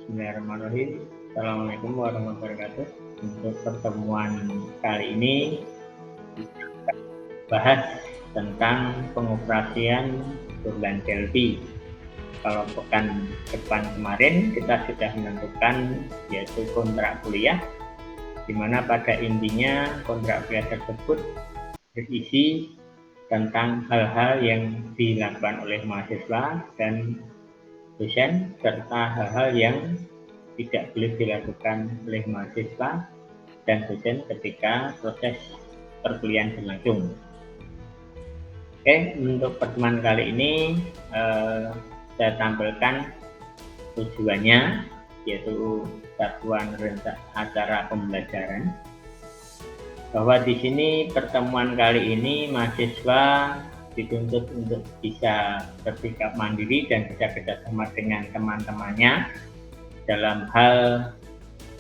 Bismillahirrahmanirrahim. Assalamualaikum warahmatullahi wabarakatuh. Untuk pertemuan kali ini bahas tentang pengoperasian Burland Delphi. Kalau pekan depan kemarin kita sudah menentukan yaitu kontrak kuliah, di mana pada intinya kontrak kuliah tersebut berisi tentang hal-hal yang dilakukan oleh mahasiswa dan dosen serta hal-hal yang tidak boleh dilakukan oleh mahasiswa dan dosen ketika proses perkuliahan berlangsung. Oke, untuk pertemuan kali ini saya tampilkan tujuannya, yaitu satuan rencana acara pembelajaran. Bahwa di sini pertemuan kali ini mahasiswa dituntut untuk bisa bersikap mandiri dan bisa kerjasama dengan teman-temannya dalam hal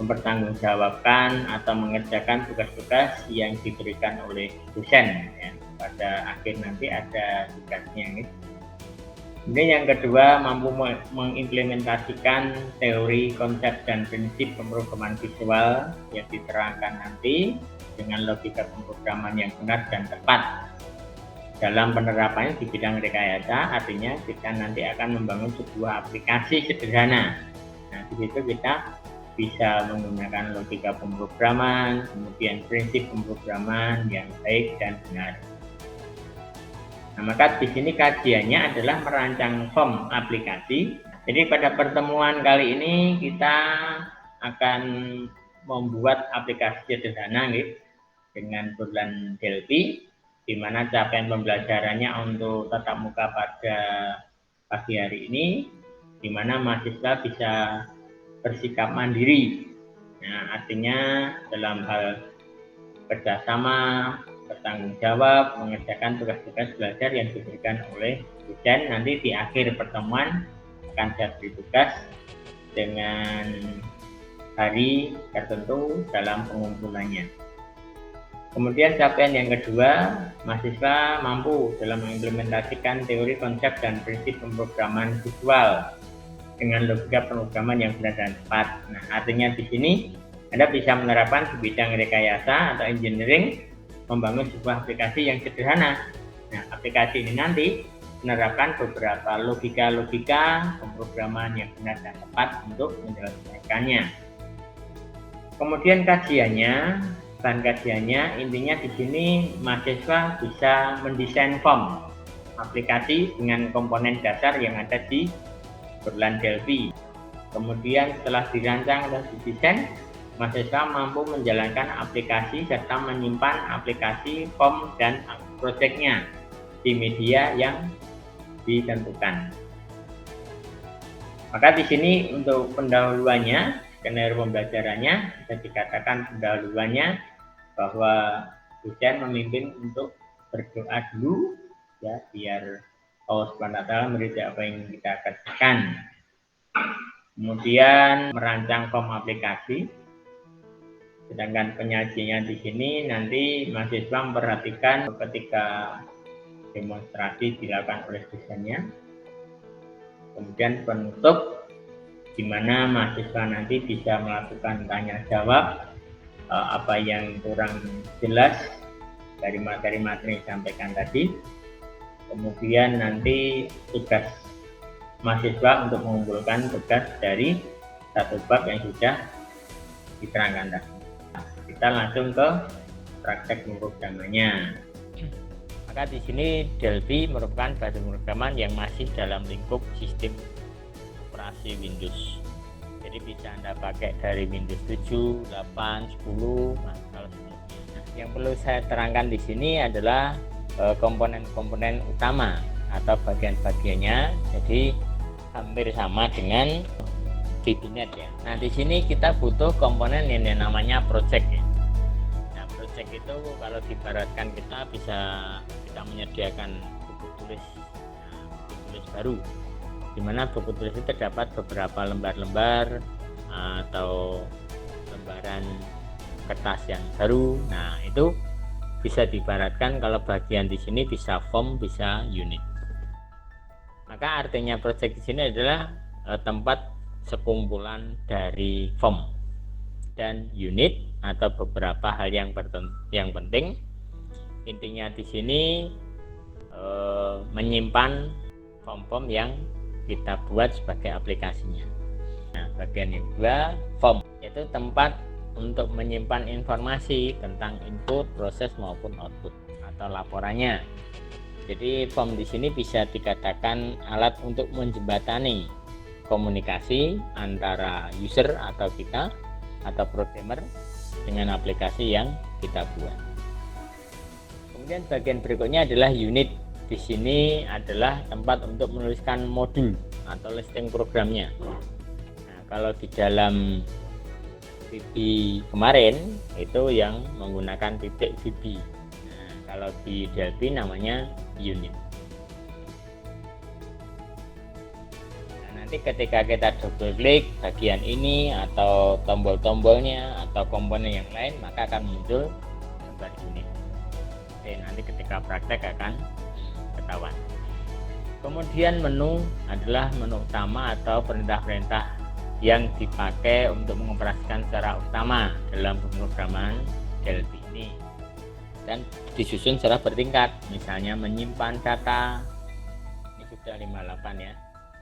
mempertanggungjawabkan atau mengerjakan tugas-tugas yang diberikan oleh dosen. Ya. Pada akhir nanti ada tugasnya. Gitu. Kemudian yang kedua, mampu mengimplementasikan teori, konsep, dan prinsip pemrograman visual yang diterangkan nanti dengan logika pemrograman yang benar dan tepat. Dalam penerapannya di bidang rekayasa, artinya kita nanti akan membangun sebuah aplikasi sederhana. Nah, di situ kita bisa menggunakan logika pemrograman, kemudian prinsip pemrograman yang baik dan benar. Nah, maka di sini kajiannya adalah merancang form aplikasi. Jadi pada pertemuan kali ini kita akan membuat aplikasi sederhana gitu, dengan Burland Delphi, di mana capaian pembelajarannya untuk tatap muka pada pagi hari ini, di mana mahasiswa bisa bersikap mandiri. Nah, artinya dalam hal kerjasama, bertanggung jawab, mengerjakan tugas-tugas belajar yang diberikan oleh dosen. Nanti di akhir pertemuan akan saya beri tugas dengan hari tertentu dalam pengumpulannya. Kemudian capaian yang kedua, mahasiswa mampu dalam mengimplementasikan teori, konsep, dan prinsip pemrograman visual dengan logika pemrograman yang benar dan tepat. Nah, artinya di sini Anda bisa menerapkan di bidang rekayasa atau engineering, membangun sebuah aplikasi yang sederhana. Nah, aplikasi ini nanti menerapkan beberapa logika-logika pemrograman yang benar dan tepat untuk menyelesaikannya. Kemudian bahan kajiannya intinya di sini mahasiswa bisa mendesain form aplikasi dengan komponen dasar yang ada di Burland Delphi. Kemudian setelah dirancang dan didesain, mahasiswa mampu menjalankan aplikasi serta menyimpan aplikasi, form, dan proyeknya di media yang ditentukan. Maka di sini untuk pendahuluannya, skenario pembelajarannya bisa dikatakan pendahuluannya bahwa dosen memimpin untuk berdoa dulu, ya, biar Allah Subhanahu wa taala meridai apa yang kita kerjakan. Kemudian merancang form aplikasi. Sedangkan penyajiannya di sini nanti mahasiswa memperhatikan ketika demonstrasi dilakukan oleh dosennya. Kemudian penutup di mana mahasiswa nanti bisa melakukan tanya jawab apa yang kurang jelas dari materi-materi yang disampaikan tadi. Kemudian nanti tugas mahasiswa untuk mengumpulkan tugas dari satu bab yang sudah diterangkan tadi. Kita langsung ke praktek pemrogramannya. Maka di sini Delphi merupakan bahasa pemrograman yang masih dalam lingkup sistem operasi Windows. Jadi bisa Anda pakai dari Windows 7, 8, 10, kalau sebelumnya. Yang perlu saya terangkan di sini adalah komponen-komponen utama atau bagian-bagiannya. Jadi hampir sama dengan VBNet ya. Nah, di sini kita butuh komponen yang namanya project ya. Nah, project itu kalau diibaratkan kita menyediakan buku tulis baru, di mana buku tulis itu terdapat beberapa lembar-lembar atau lembaran kertas yang baru. Nah, itu bisa diibaratkan kalau bagian di sini bisa form, bisa unit. Maka artinya project di sini adalah tempat sekumpulan dari form dan unit atau beberapa hal yang penting. Intinya di sini menyimpan form-form yang kita buat sebagai aplikasinya. Nah, bagian yang kedua, form, yaitu tempat untuk menyimpan informasi tentang input, proses maupun output atau laporannya. Jadi form di sini bisa dikatakan alat untuk menjembatani komunikasi antara user atau kita atau programmer dengan aplikasi yang kita buat. Kemudian bagian berikutnya adalah unit. Di sini adalah tempat untuk menuliskan modul atau listing programnya. Nah, kalau di dalam VB kemarin itu yang menggunakan titik VB. Nah, kalau di Delphi namanya unit. Nah, nanti ketika kita double klik bagian ini atau tombol-tombolnya atau komponen yang lain, maka akan muncul gambar unit. Oke, nanti ketika praktek akan ketahuan. Kemudian menu adalah menu utama atau perintah-perintah yang dipakai untuk mengoperasikan secara utama dalam pemrograman Delphi ini dan disusun secara bertingkat, misalnya menyimpan data. Ini sudah 58 ya.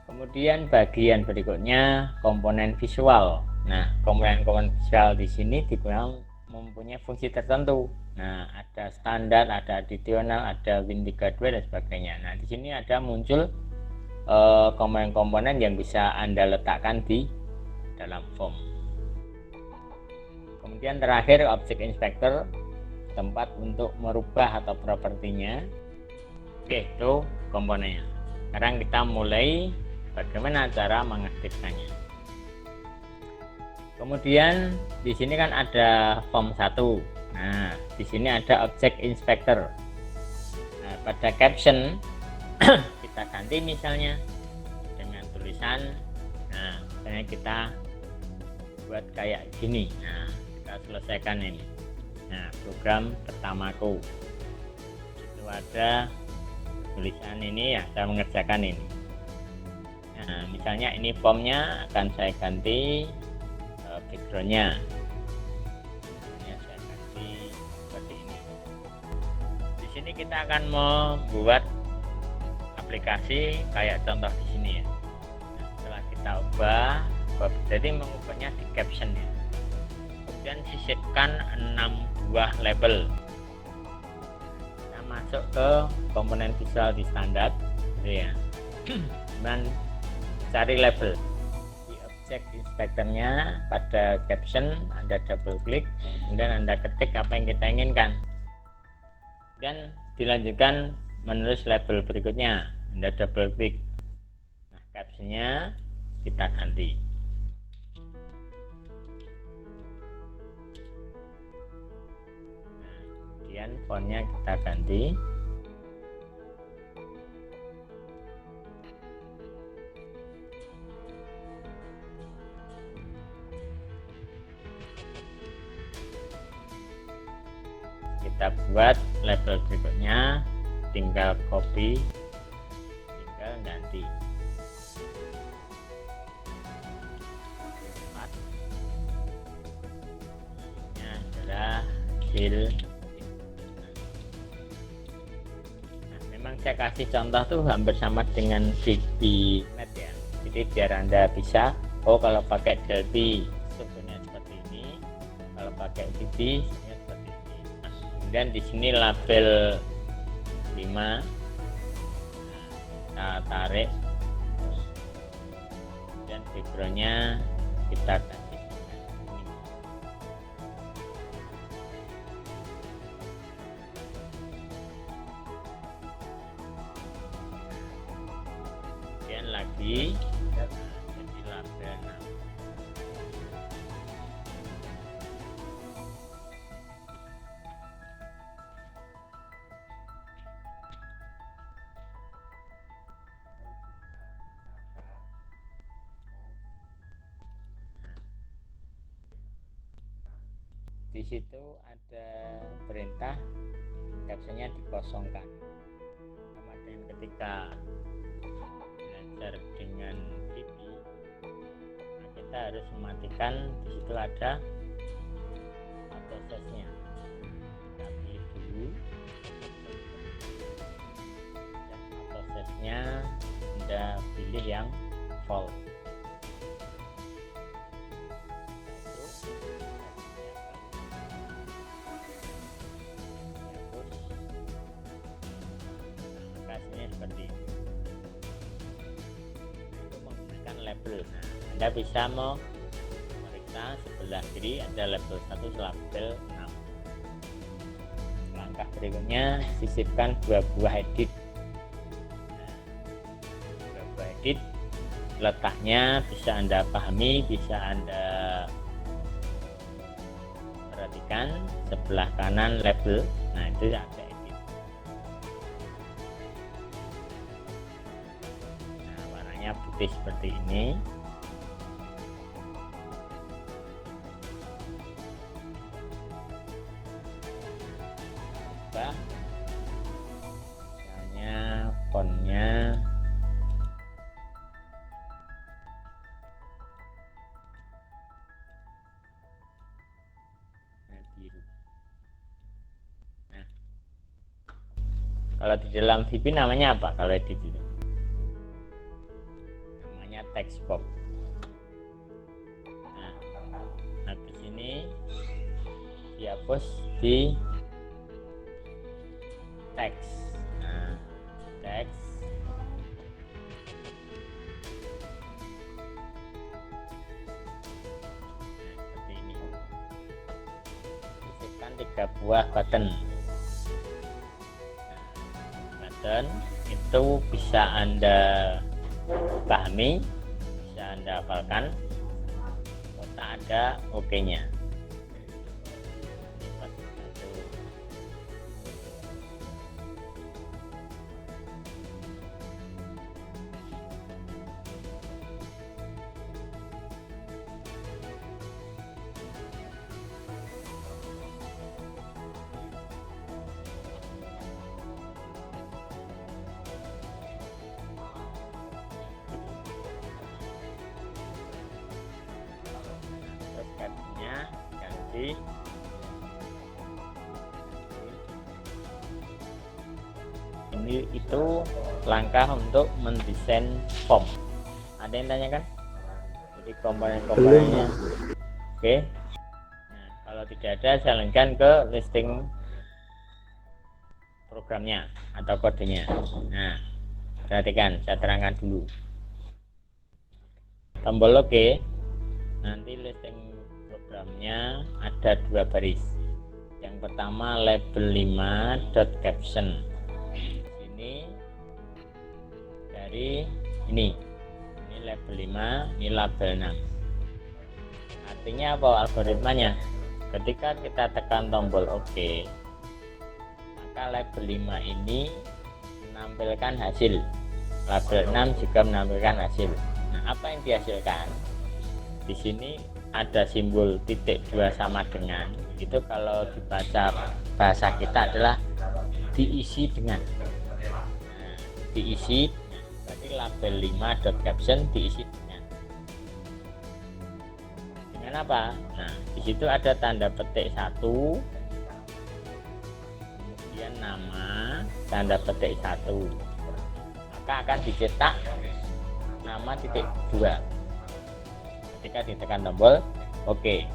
Kemudian bagian berikutnya komponen visual. Nah, komponen visual di sini digunakan mempunyai fungsi tertentu. Nah, ada standar, ada adisional, ada Win32 dan sebagainya. Nah, di sini ada muncul komponen-komponen yang bisa Anda letakkan di dalam form. Kemudian terakhir object inspector, tempat untuk merubah atau propertinya. Oke, itu komponennya. Sekarang kita mulai bagaimana cara mengaktifkannya. Kemudian di sini kan ada form 1. Nah, di sini ada object inspector. Nah, pada caption kita ganti misalnya dengan tulisan, nah, misalnya kita buat kayak gini. Nah, kita selesaikan ini. Nah, program pertamaku. Itu ada tulisan ini ya, saya mengerjakan ini. Nah, misalnya ini formnya akan saya ganti backgroundnya. Saya ganti seperti ini. Di sini kita akan membuat aplikasi kayak contoh di sini ya. Nah, setelah kita ubah, jadi mengubahnya di caption ya. Kemudian sisipkan 6 buah label. Kita masuk ke komponen visual di standar, gitu ya. Dan cari label. Object inspectornya pada caption Anda double klik, kemudian Anda ketik apa yang kita inginkan dan dilanjutkan menulis label berikutnya. Anda double klik, nah, captionnya kita ganti. Nah, kemudian fontnya kita ganti. Kita buat label berikutnya, tinggal copy, tinggal ganti. Ini adalah hasil. Nah, memang saya kasih contoh tuh hampir sama dengan VB.NET ya. Jadi biar Anda bisa, oh kalau pakai Delphi strukturnya seperti ini, kalau pakai VB seperti ini. Dan di sini label 5, kita tarik dan backgroundnya kita ganti. Kemudian lagi jadi label 6. Di situ ada perintah captionnya dikosongkan, sama dengan ketika belajar dengan VB kita harus mematikan di situ ada autosesnya. Kita pilih dulu dan autosesnya Anda pilih yang false. Aplikasinya seperti ini. Itu menggunakan label. Nah, Anda bisa memeriksa sebelah kiri ada label 1 label 6. Langkah berikutnya sisipkan 2 buah edit. Nah, 2 buah edit letaknya bisa Anda pahami, bisa Anda perhatikan sebelah kanan label. Nah, itu ada edit. Nah, warnanya putih seperti ini. Misalnya fontnya biru. Nah, kalau di dalam VB namanya apa? Kalau edit itu namanya text box. Nah, habis ini dihapus di teks. Nah, teks seperti ini. Sisipkan 3 buah button. Nah, button itu bisa Anda pahami, bisa Anda hafalkan. Kotak ada OK-nya. Gantinya ganti ini. Itu langkah untuk mendesain form. Ada yang tanyakan? Jadi komponen-komponennya oke. Nah, kalau tidak ada jalankan ke listing programnya atau kodenya. Nah, perhatikan, saya terangkan dulu. Tombol OK, nanti listing programnya ada 2 baris. Yang pertama label 5.caption. Ini dari ini label 5, ini label 6. Artinya apa algoritmanya? Ketika kita tekan tombol OK, maka label 5 ini menampilkan hasil. Label 6 juga menampilkan hasil. Nah, apa yang dihasilkan? Di sini ada simbol titik 2 sama dengan. Itu kalau dibaca bahasa kita adalah diisi dengan. Nah, diisi berarti label 5.caption diisi dengan apa? Nah, di situ ada tanda petik 1, kemudian nama, tanda petik 1, maka akan dicetak nama titik 2 ketika ditekan tombol OK.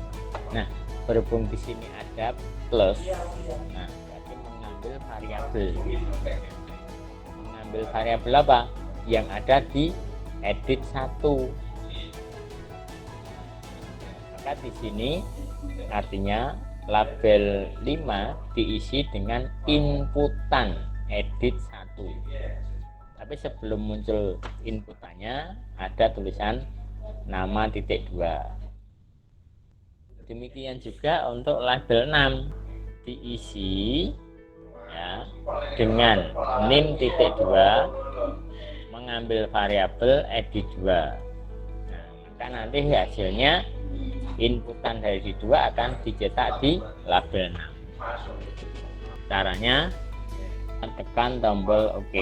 Nah, berhubung di sini ada plus, nah berarti mengambil variabel apa yang ada di edit 1. Maka di sini artinya label 5 diisi dengan inputan edit 1. Tapi sebelum muncul inputannya ada tulisan nama titik 2. Demikian juga untuk label 6 diisi ya dengan nim titik 2 mengambil variabel edit 2. Nah, maka nanti hasilnya inputan dari 2 akan dicetak di label 6. Caranya tekan tombol OK.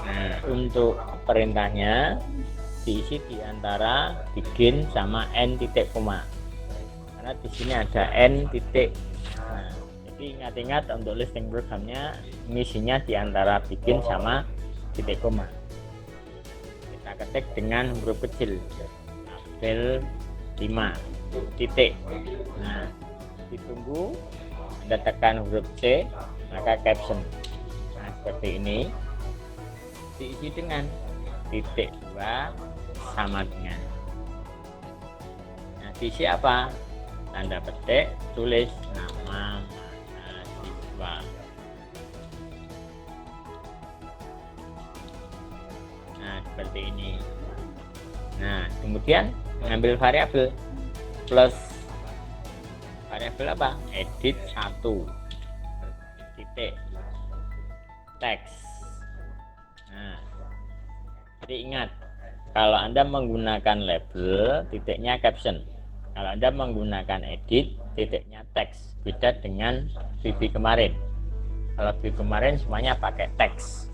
Nah, untuk perintahnya diisi di antara begin sama n titik koma, karena di sini ada n titik. Nah, jadi ingat-ingat untuk listing programnya ngisinya di antara begin sama titik koma. Kita ketik dengan huruf kecil, tabel 5 titik. Nah, ditunggu, Anda tekan huruf C, maka caption. Nah, seperti ini, diisi dengan titik 2 sama dengan. Nah, diisi apa? Tanda petik, tulis nama mahasiswa. Nah, seperti ini. Nah, kemudian mengambil variabel plus variabel apa? Edit 1 titik teks. Nah, jadi ingat, kalau Anda menggunakan label, titiknya caption. Kalau Anda menggunakan edit, titiknya teks. Beda dengan VB kemarin. Kalau VB kemarin semuanya pakai teks.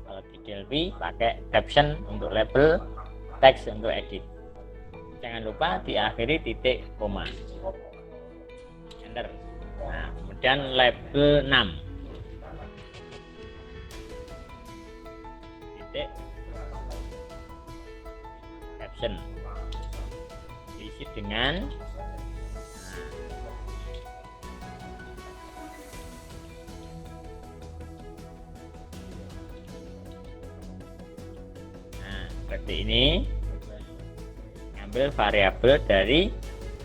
Kalau di Delphi pakai caption untuk label, teks untuk edit. Jangan lupa diakhiri titik koma. Enter. Nah, kemudian label 6 titik caption, diisi dengan seperti ini. Ambil variabel dari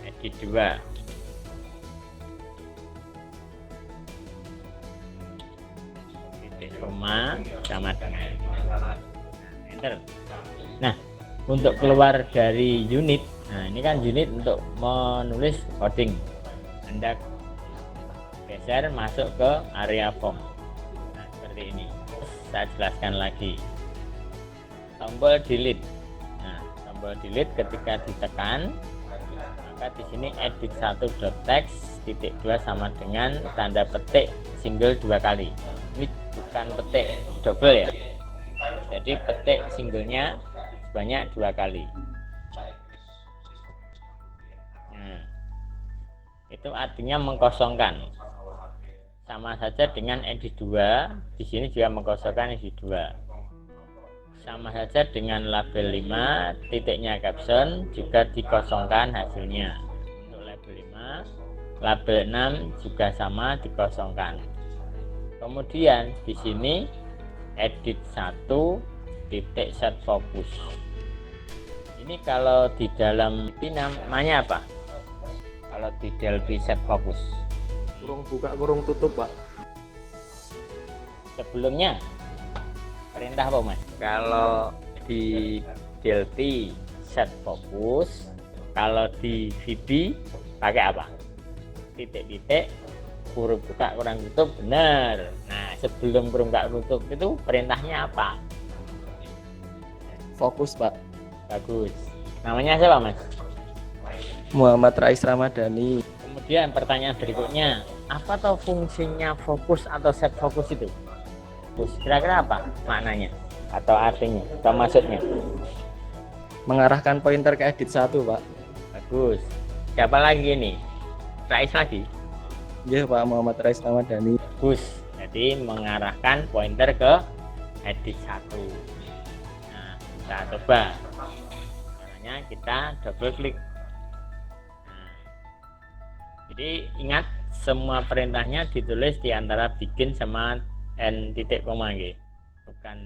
edit 2. Titik koma sama dengan enter. Nah, untuk keluar dari unit, nah ini kan unit untuk menulis coding. Anda geser masuk ke area form. Nah, seperti ini. Saya jelaskan lagi. Tombol delete. Nah, tombol delete ketika ditekan, maka di sini edit 1.text titik 2 sama dengan tanda petik single 2 kali. Ini bukan petik double ya. Jadi petik singlenya sebanyak 2 kali. Nah, itu artinya mengkosongkan. Sama saja dengan edit 2, di sini juga mengkosongkan edit 2. Sama saja dengan label 5, titiknya caption juga dikosongkan hasilnya. Untuk label 5, label 6 juga sama dikosongkan. Kemudian di sini edit 1 titik set fokus. Ini kalau di dalam ini namanya apa? Kalau di Delphi set fokus, kurung buka kurung tutup, Pak. Sebelumnya perintah apa, Mas? Kalau di Delphi set fokus, kalau di VB pakai apa? Titik-titik, kurung buka kurung tutup, benar. Nah, sebelum kurung buka kurung tutup itu perintahnya apa? Fokus, Pak. Bagus. Namanya siapa, Mas? Muhammad Rais Ramadhani. Kemudian pertanyaan berikutnya, apa tahu fungsinya fokus atau set fokus itu? Kira-kira apa maknanya atau artinya atau maksudnya? Mengarahkan pointer ke edit 1, Pak. Bagus. Siapa lagi nih? Rais lagi? Iya, Pak, Muhammad Rais Ramadhani. Bagus. Jadi mengarahkan pointer ke edit 1. Nah, kita coba. Caranya kita double klik. Nah, jadi ingat, semua perintahnya ditulis di antara begin sama n titik koma, bukan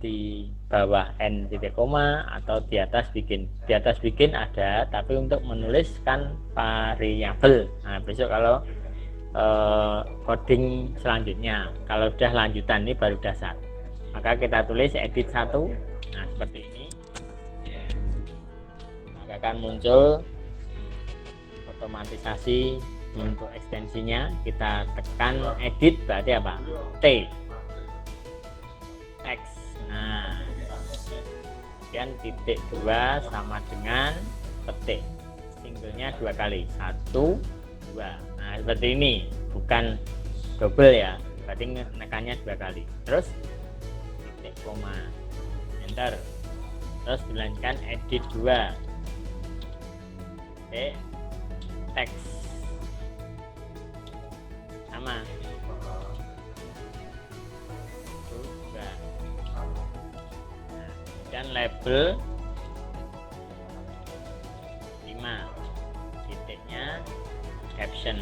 di bawah n titik koma atau di atas bikin. Di atas bikin ada, tapi untuk menuliskan variabel. Nah, besok kalau coding selanjutnya, kalau sudah lanjutan, ini baru dasar, maka kita tulis edit 1. Nah, seperti ini, maka akan muncul otomatisasi. Untuk ekstensinya kita tekan edit, berarti apa? T text. Nah, kemudian titik 2 sama dengan petik, singlenya 2 kali, 1 2. Nah, seperti ini, bukan double ya, berarti nekannya 2 kali. Terus titik koma, enter. Terus dilanjutkan edit 2. Teks sama juga. Dan label 5, titiknya caption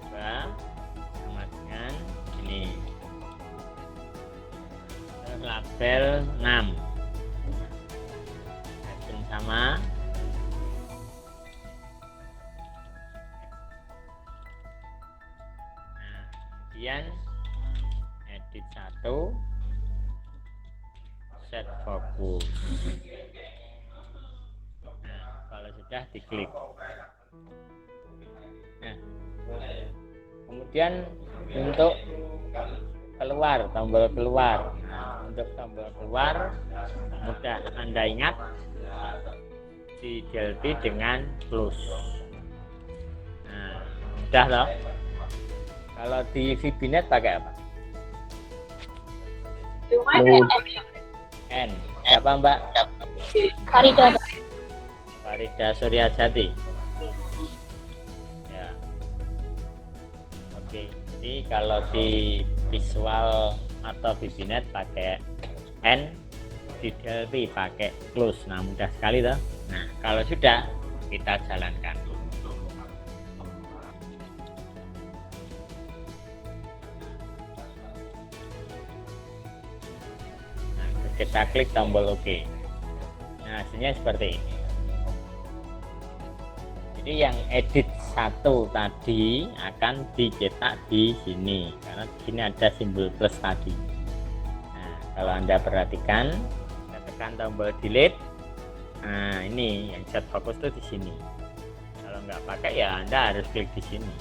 sama dengan ini. Label 6, caption sama. Nah, kemudian edit 1, set fokus. Nah, kalau sudah diklik. Nah, kemudian untuk keluar, tombol keluar. Nah, untuk tombol keluar mudah Anda ingat di delete dengan close. Nah, mudah loh. Kalau di VBNet pakai apa? N. Siapa Mbak? Farida Suryajati. Ya. Oke. Jadi kalau di visual atau VBNet pakai N, di delete pakai close. Nah, mudah sekali toh. Nah, kalau sudah kita jalankan. Nah, kita klik tombol OK. Nah, hasilnya seperti ini. Jadi yang edit 1 tadi akan dicetak di sini karena di sini ada simbol plus tadi. Nah, kalau Anda perhatikan, kita tekan tombol delete. Nah, ini yang set fokus tuh di sini. Kalau nggak pakai ya Anda harus klik di sini.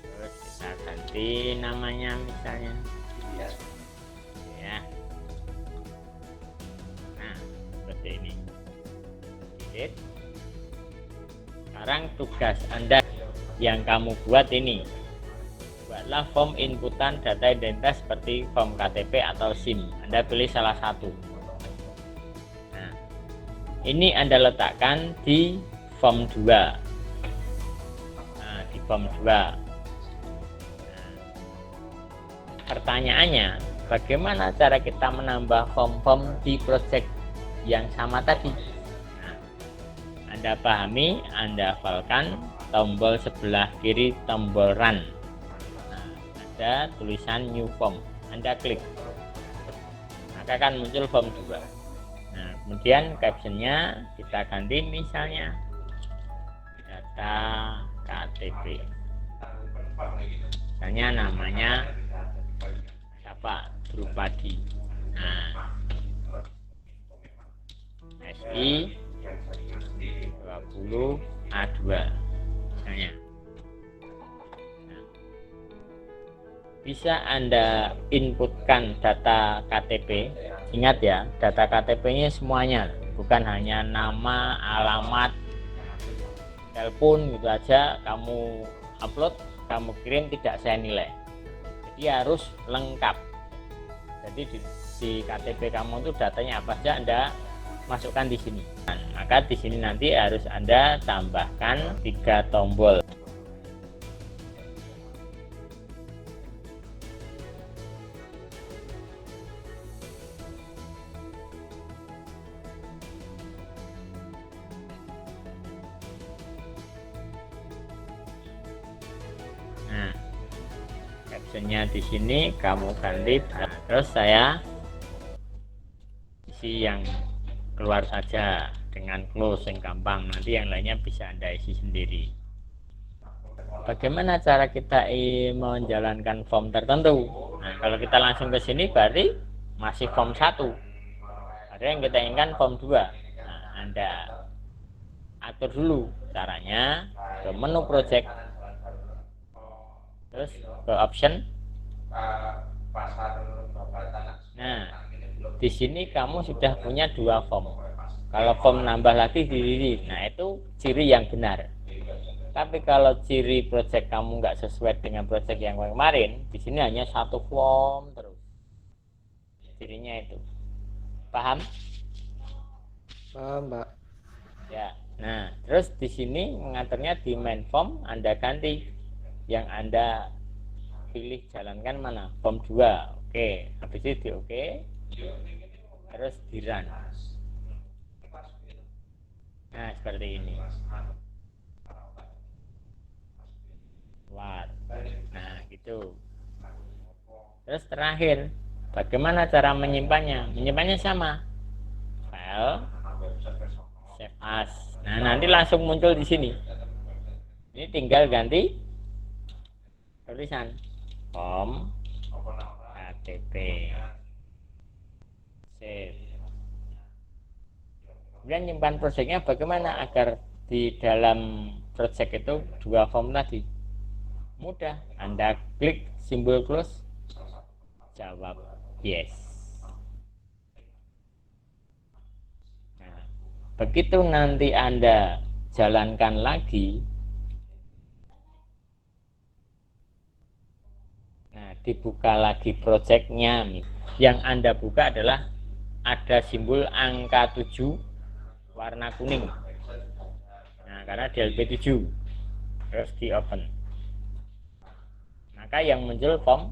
Terus kita ganti namanya misalnya. Ya. Nah, seperti ini. Delete. Sekarang tugas Anda yang kamu buat ini, buatlah form inputan data identitas seperti form KTP atau SIM. Anda pilih salah satu. Nah, ini Anda letakkan di form 2. Nah, di form 2. Nah, pertanyaannya, bagaimana cara kita menambah form-form di project yang sama tadi? Anda pahami, Anda hafalkan tombol sebelah kiri tombol run. Nah, ada tulisan new form. Anda klik. Maka akan muncul form 2. Nah, kemudian captionnya kita ganti misalnya data KTP. Misalnya namanya siapa? Drupadi. Nah, SI 20 A2 misalnya. Nah, bisa Anda inputkan data KTP. Ingat ya, data KTP-nya semuanya, bukan hanya nama, alamat, telepon gitu aja kamu upload, kamu kirim, tidak saya nilai. Jadi harus lengkap. Jadi di KTP kamu itu datanya apa saja Anda masukkan di sini. Maka di sini nanti harus Anda tambahkan 3 tombol. Nah, captionnya di sini kamu ganti. Nah, terus saya isi yang keluar saja dengan close yang gampang. Nanti yang lainnya bisa Anda isi sendiri. Bagaimana cara kita menjalankan form tertentu? Nah, kalau kita langsung ke sini berarti masih form 1. Ada yang kita inginkan form 2. Nah, Anda atur dulu caranya ke menu project, terus ke option. Nah, di sini kamu sudah punya 2 form. Kalau form nambah lagi di nah itu ciri yang benar. Tapi kalau ciri project kamu nggak sesuai dengan project yang kemarin, di sini hanya 1 form terus. cirinya itu. Paham? Paham, Pak. Ya. Nah, terus di sini mengaturnya di main form Anda ganti. Yang Anda pilih jalankan mana? Form 2. Oke, habis itu di oke. Terus di run. Nah, seperti ini. What? Nah, gitu. Terus terakhir, bagaimana cara menyimpannya? Menyimpannya sama. File, save as. Nah, nanti langsung muncul di sini. Ini tinggal ganti tulisan form ktp save. Kemudian nyimpan projectnya bagaimana agar di dalam project itu 2 form tadi mudah. Anda klik simbol close, jawab yes. Nah, begitu nanti Anda jalankan lagi, nah dibuka lagi projectnya. Yang Anda buka adalah ada simbol angka 7 warna kuning. Nah, karena DLP 7. Terus di open. Maka yang muncul form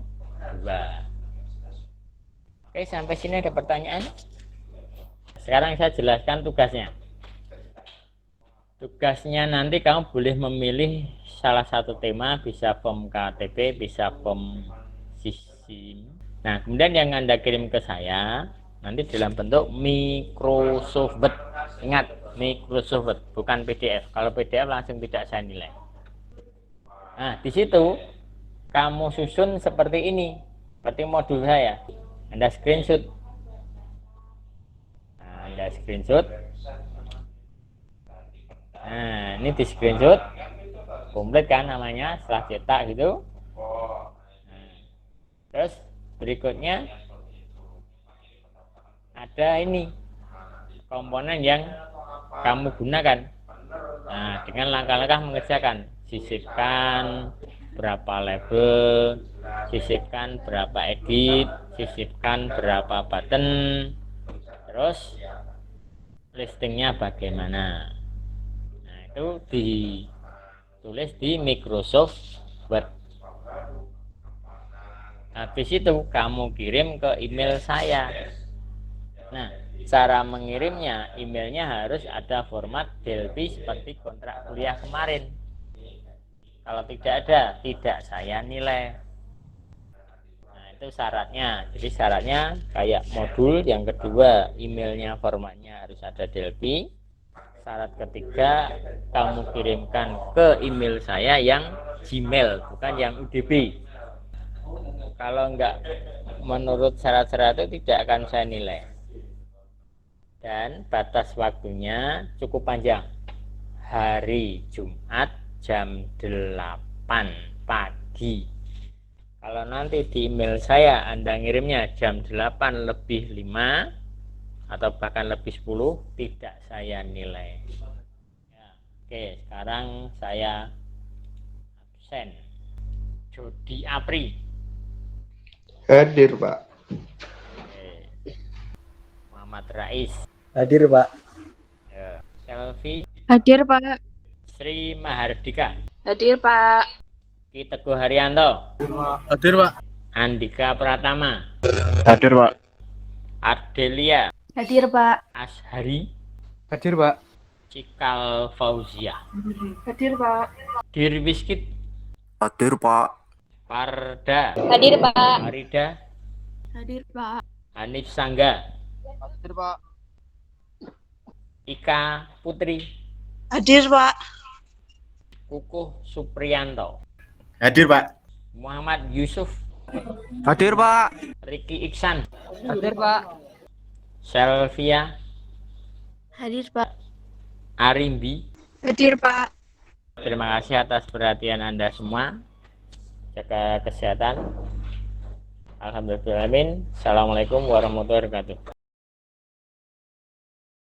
2. Oke, sampai sini ada pertanyaan? Sekarang saya jelaskan tugasnya. Tugasnya nanti kamu boleh memilih salah satu tema, bisa form KTP, bisa form SIM. Nah, kemudian yang Anda kirim ke saya nanti dalam bentuk Microsoft Word. Ingat, Microsoft Word, bukan PDF. Kalau PDF langsung tidak saya nilai. Nah, di situ kamu susun seperti ini, seperti modul saya. Anda screenshot. Nah, Anda screenshot. Nah, ini di screenshot. Komplit kan namanya, setelah cetak gitu. Nah, terus berikutnya ada ini komponen yang kamu gunakan. Nah, dengan langkah-langkah mengerjakan, sisipkan berapa label, sisipkan berapa edit, sisipkan berapa button, terus listingnya bagaimana. Nah, itu ditulis di Microsoft Word. Habis itu kamu kirim ke email saya. Nah, cara mengirimnya, emailnya harus ada format Delphi seperti kontrak kuliah kemarin. Kalau tidak ada, tidak saya nilai. Nah, itu syaratnya. Jadi syaratnya kayak modul. Yang kedua, emailnya formatnya harus ada Delphi. Syarat ketiga, kamu kirimkan ke email saya yang Gmail, bukan yang UDB. Kalau enggak menurut syarat-syarat itu tidak akan saya nilai. Dan batas waktunya cukup panjang. Hari Jumat jam 8 pagi. Kalau nanti di email saya Anda ngirimnya jam 8 lebih 5 atau bahkan lebih 10, tidak saya nilai. Ya, oke, sekarang saya absen. Jody Apri. Hadir, Pak. Oke. Muhammad Rais. Hadir, Pak. Ya. Selvi. Hadir, Pak. Sri Mahardika. Hadir, Pak. Ki Teguh Haryanto. Hadir, Pak. Andika Pratama. Hadir, Pak. Ardelia. Hadir, Pak. Ashari. Hadir, Pak. Cikal Fauzia. Hadir, Pak. Dirwiskit. Hadir, Pak. Parda. Hadir, Pak. Farida. Hadir, Pak. Hanif Sangga. Hadir, Pak. Ika Putri. Hadir, Pak. Kukuh Supriyanto. Hadir, Pak. Muhammad Yusuf. Hadir, Pak. Riki Iksan. Hadir, Pak. Selvia. Hadir, Pak. Arimbi. Hadir, Pak. Terima kasih atas perhatian Anda semua. Jaga kesehatan. Alhamdulillah. Assalamualaikum warahmatullahi wabarakatuh.